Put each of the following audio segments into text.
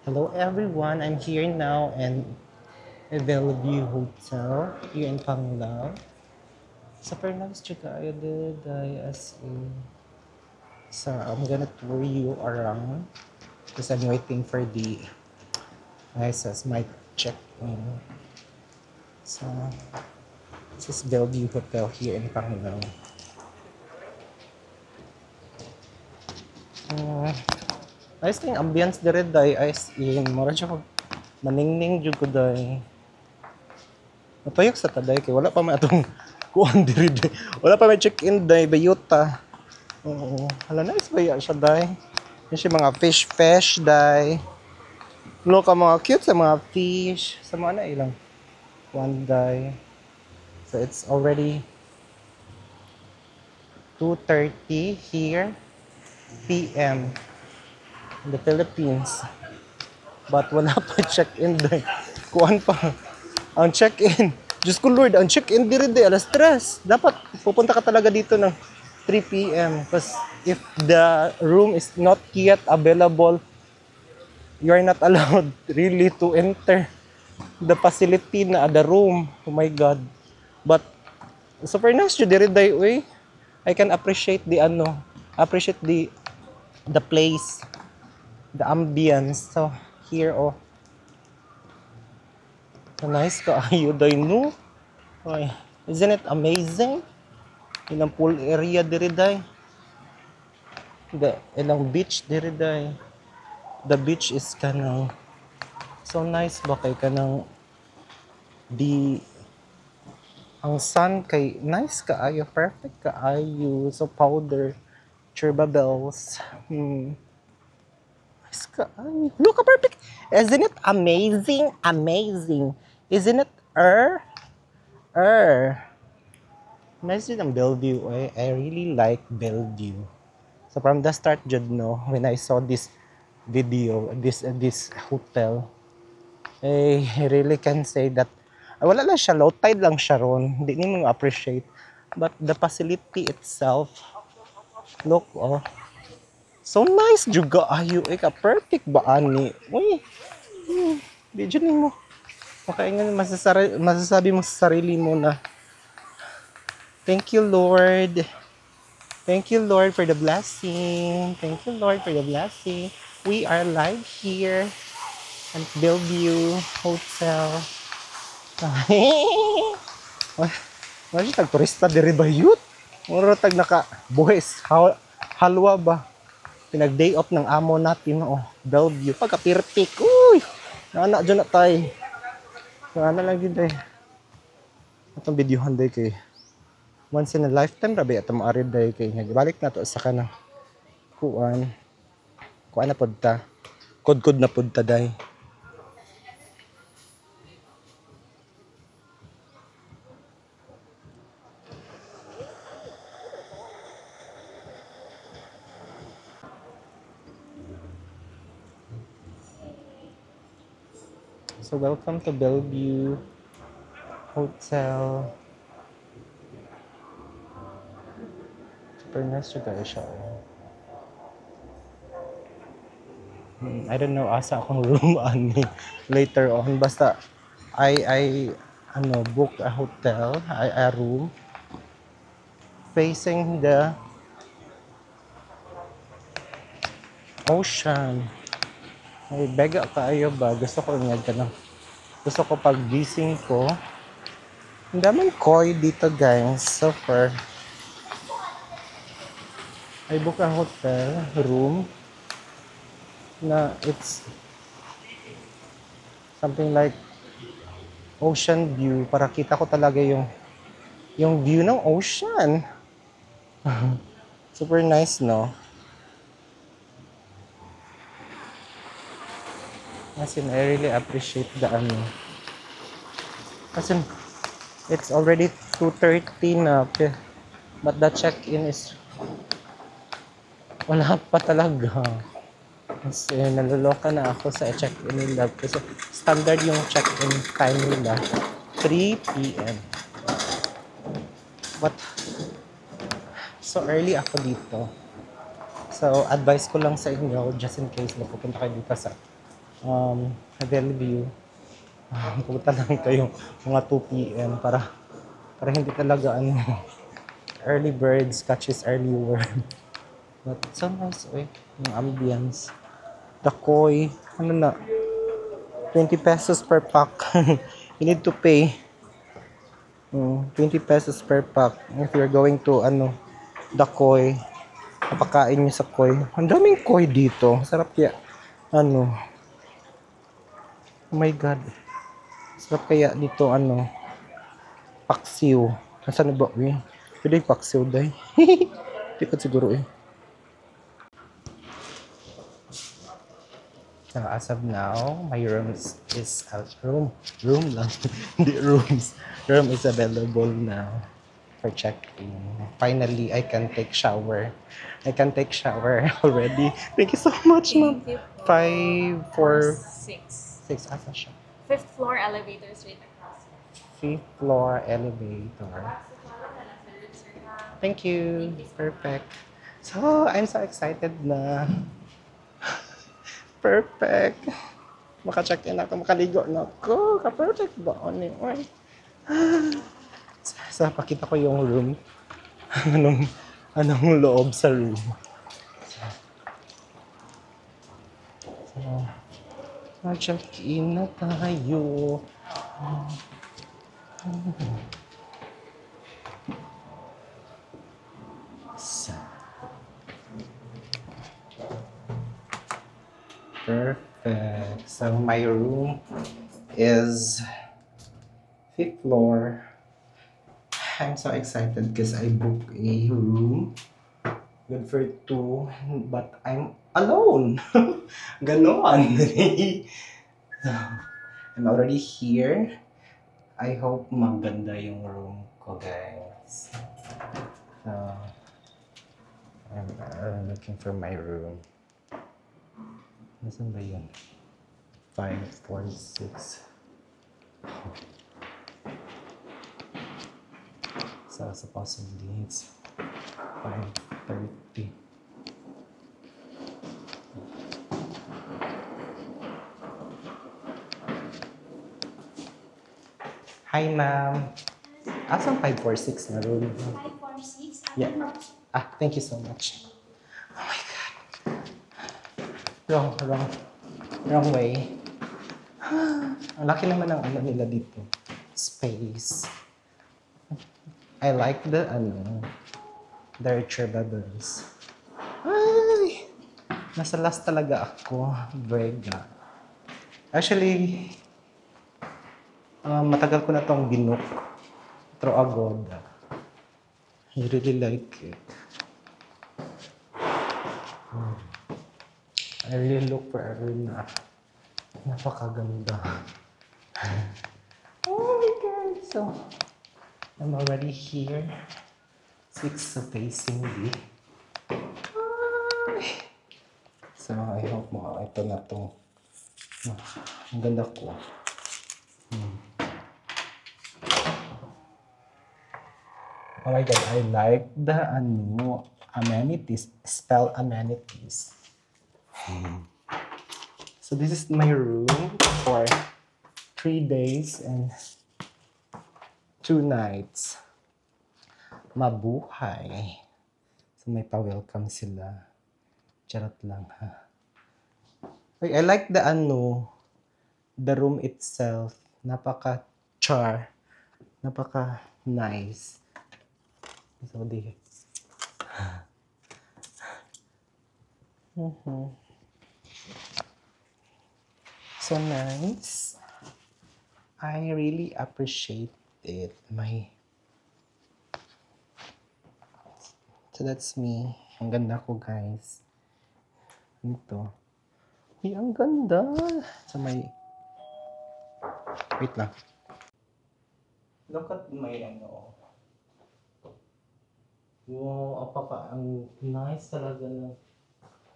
Hello everyone, I'm here now in Bellevue Hotel here in Panglao. Sa Pernags tsaka ayo as in. So I'm gonna tour you around because I'm waiting for the ISS my check-in. So this is Bellevue Hotel here in Panglao. Uh, nice thing ambience dire day as in mura siya ko maningning jud ko day. Napayok sa taday kay wala pa may atong kuan diri day. Wala pa may check-in day bayuta. Oo. Hala nice ba siya day? Yung siya mga fish day. Look ang mga cute sa mga fish. Sa mga na ilang one day. So it's already 2:30 here PM in the Philippines. But wala pa check-in day. Kuan pa. Ang check-in. Diyos ko Lord, ang check-in diri day alas 3. Dapat pupunta ka talaga dito ng 3 p.m. Because if the room is not yet available, you are not allowed really to enter the facility na the room. Oh my God. But super nice you diri day way. I can appreciate appreciate the place, the ambience. So here oh, so nice ka ayo day no. Oy, isn't it amazing? Ilang pool area diri day. The ilang beach diri day. The beach is kanang so nice ba kay kanang di ang sun kay nice kaayo, perfect kaayo. So powder, churba bells. Nice kaayo. Look, perfect. Isn't it amazing? Amazing. Isn't it? Er. Nice din ang Bellevue. I really like Bellevue. So from the start, jud no, when I saw this video, this hotel, I really can say that wala lang siya, low tide lang siya ron. Hindi ni mo appreciate. But the facility itself, look, oh, so nice juga ayo ka perfect ba ani. Uy, di dyan mo. Makaingan masasabi mo sa sarili mo na thank you Lord. Thank you Lord for the blessing. Thank you Lord for the blessing. We are live here at Bellevue Hotel. Wala siya tag-turista diri ba yun? Mura tag naka buhis halwa ba? Pinag-day off ng amo natin oh, Bellevue. Pagka-perfect. Uy! Nana dyan na tayo. Nana lang din tayo. Itong videohan day kay once in a lifetime rabi at maarid day kay balik na to sa kanang kuan. Kuan na pod ta. Kod-kod na pod ta day. So welcome to Bellevue Hotel. Super nice siya guys siya. I don't know asa akong room ani later on basta I book a hotel, a room facing the ocean. Ay bega kaayo ba gusto ko nga ganun. Gusto ko pag gising ko ang daming koi dito guys. So far I book a hotel room na it's something like ocean view para kita ko talaga yung view ng ocean. Super nice no. As in, I really appreciate the as in, it's already 2:30 na but the check-in is wala pa talaga. Kasi naluloka na ako sa check-in nila. Kasi standard yung check-in time nila. 3 p.m. But, so early ako dito. So, advice ko lang sa inyo, just in case na pupunta kayo dito sa Bellevue. Pumunta lang kayo mga 2 p.m. para hindi talaga early birds catches early worm. But so nice yung ambience. The koi, ano na, 20 pesos per pack. You need to pay 20 pesos per pack if you're going to the koi. Napakain nyo sa koi. Ang daming koi dito. Sarap kaya. Oh my God. Sarap kaya dito paksiw. Nasaan na ba pwede yung paksiw day. Hindi pa siguro So as of now, my is out. Room lang. Hindi rooms. Room is available now for check-in. Finally, I can take shower. I can take shower already. Thank you so much, ma'am. Thank you. 5, 4, 6. 6. Asa siya? Fifth floor elevator straight across. 5th floor elevator. Thank you. Perfect. So, I'm so excited na. Perfect. Maka-check-in ako, makaligo na ako. Ka-perfect ba? Oy. Sa pakita ko yung room. anong, anong loob sa room. So, ma-check-in na tayo. So, perfect. So, my room is 5th floor. I'm so excited because I booked a room. Good for 2, but I'm alone. Ganon. So, I'm already here. I hope maganda yung room ko, guys. So, I'm looking for my room. Nasaan ba yun? 5, 4, 6. So, supposedly it's 5:30. Hi, ma'am. Asan 546 na room? 546? Yeah. Thank you so much. Oh my God. Wrong way. Ang laki naman ng nila dito. Space. I like the retriever bubbles. Ay! Nasa last talaga ako. Vega. Actually, matagal ko na tong binook through Agoda. I really like it. I really look for a room na napakaganda. Oh my God! So, I'm already here. 6 facing B. So, I hope ito na to. Ang ganda ko. Oh my God, I like the amenities. Spell amenities. So this is my room for 3 days and 2 nights. Mabuhay. So may pa-welcome sila. Charot lang ha. I like the room itself. Napaka-char. Napaka-nice. So di. So nice. I really appreciate it. So that's me. Ang ganda ko, guys. Ito. Ay, ang ganda. So may... Wait lang. Look at my Wow, ang nice talaga ng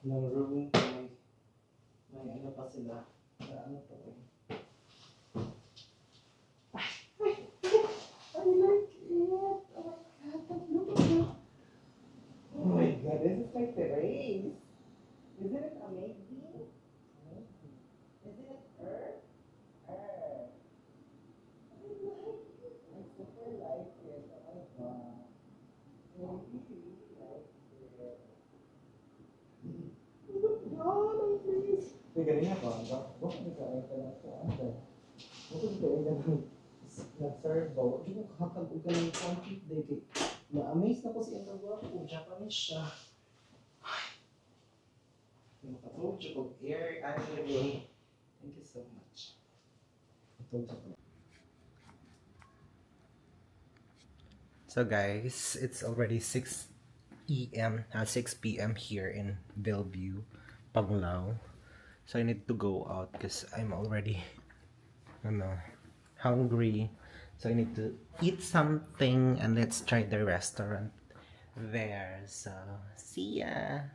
room. May pa sila. Ano to I like it. Oh my God, this is my terrace. Isn't it amazing? Is it ganyan pa. Bakit ka ay ka na ito? Bakit ka ay nag-serve ba? Huwag mo kakag ka ng complete day. Na-amaze na ko si Enda Guapo. Japanese siya. Makatulog siya kong air anime. Thank you so much. So guys, it's already 6 p.m. here in Bellevue, Panglao. So I need to go out because I'm already hungry. So I need to eat something and let's try the restaurant there. So see ya.